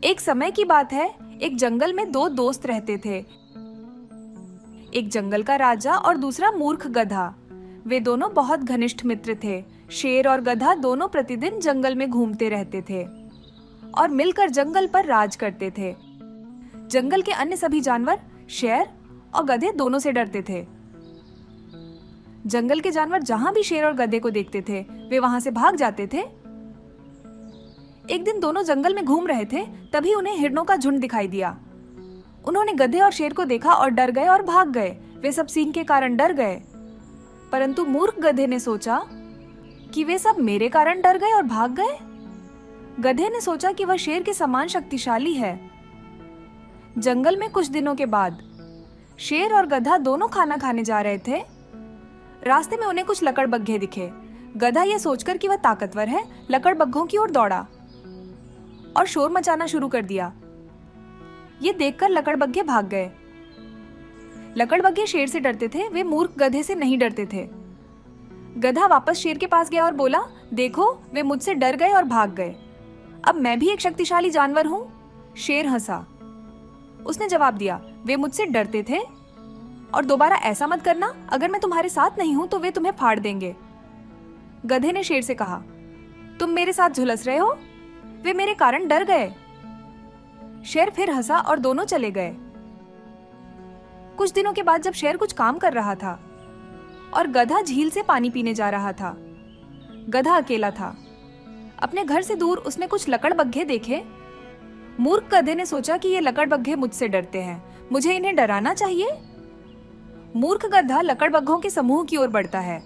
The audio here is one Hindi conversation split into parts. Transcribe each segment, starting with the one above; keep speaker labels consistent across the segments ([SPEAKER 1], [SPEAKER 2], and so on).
[SPEAKER 1] एक समय की बात है, एक जंगल में दो दोस्त रहते थे। एक जंगल का राजा और दूसरा मूर्ख गधा। वे दोनों बहुत घनिष्ठ मित्र थे। शेर और गधा दोनों प्रतिदिन जंगल में घूमते रहते थे और मिलकर जंगल पर राज करते थे। जंगल के अन्य सभी जानवर शेर और गधे दोनों से डरते थे। जंगल के जानवर जहां भी शेर और गधे को देखते थे, वे वहां से भाग जाते थे। एक दिन दोनों जंगल में घूम रहे थे, तभी उन्हें हिरणों का झुंड दिखाई दिया। उन्होंने गधे और शेर को देखा और डर गए और भाग गए। वे सब सींग के कारण डर गए, परंतु मूर्ख गधे ने सोचा कि वे सब मेरे कारण डर गए और भाग गए। गधे ने सोचा कि वह शेर के समान शक्तिशाली है। जंगल में कुछ दिनों के बाद शेर और गधा दोनों खाना खाने जा रहे थे। रास्ते में उन्हें कुछ लकड़बग्घे दिखे। गधा यह सोचकर कि वह ताकतवर है, लकड़बग्घों की ओर दौड़ा और शोर मचाना शुरू कर दिया। ये देखकर लकड़बग्घे भाग गए। लकड़बग्घे शेर से डरते थे, वे मूर्ख गधे से नहीं डरते थे। गधा वापस शेर के पास गया और बोला, देखो वे मुझसे डर गए और भाग गए। अब मैं भी एक शक्तिशाली जानवर हूं। शेर हंसा। उसने जवाब दिया, वे मुझसे डरते थे और दोबारा ऐसा मत करना। अगर मैं तुम्हारे साथ नहीं हूं तो वे तुम्हें फाड़ देंगे। गधे ने शेर से कहा, तुम मेरे साथ झुलस रहे हो, वे मेरे कारण डर गए। शेर फिर हंसा और दोनों चले गए। कुछ दिनों के बाद जब शेर कुछ काम कर रहा था और गधा झील से पानी पीने जा रहा था, गधा अकेला था। अपने घर से दूर उसने कुछ लकड़बग्घे देखे। मूर्ख गधे ने सोचा कि ये लकड़बग्घे मुझसे डरते हैं, मुझे इन्हें डराना चाहिए। मूर्ख गधा लकड़बग्घों के समूह की ओर बढ़ता है।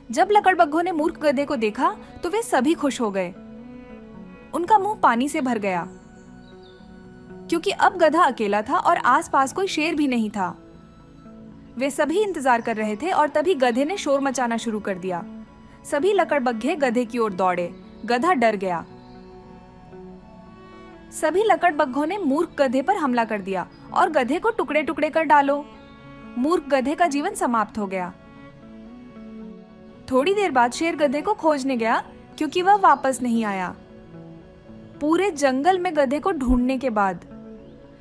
[SPEAKER 1] जब लकड़बग्घों ने मूर्ख गधे को देखा तो वे सभी खुश हो गए। उनका मुंह पानी से भर गया, क्योंकि अब गधा अकेला था और आसपास कोई शेर भी नहीं था। वे सभी इंतजार कर रहे थे और तभी गधे ने शोर मचाना शुरू कर दिया। सभी लकड़बग्घे गधे की ओर दौड़े। गधा डर गया। सभी लकड़बग्घों ने मूर्ख गधे पर हमला कर दिया और गधे को टुकड़े टुकड़े कर डालो। मूर्ख गधे का जीवन समाप्त हो गया। थोड़ी देर बाद शेर गधे को खोजने गया, क्योंकि वह वापस नहीं आया। पूरे जंगल में गधे को ढूंढने के बाद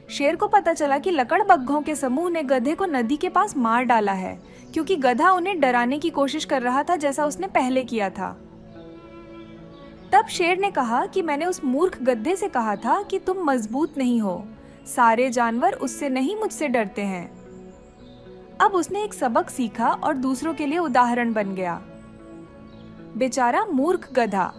[SPEAKER 1] शेर को पता चला कि लकड़बग्घों के समूह ने गधे को नदी के पास मार डाला है, क्योंकि गधा उन्हें डराने की कोशिश कर रहा था जैसा उसने पहले किया था। तब शेर ने कहा कि मैंने उस मूर्ख गधे से कहा था कि तुम मजबूत नहीं हो, सारे जानवर उससे नहीं मुझसे डरते हैं। अब उसने एक सबक सीखा और दूसरों के लिए उदाहरण बन गया। बेचारा मूर्ख गधा।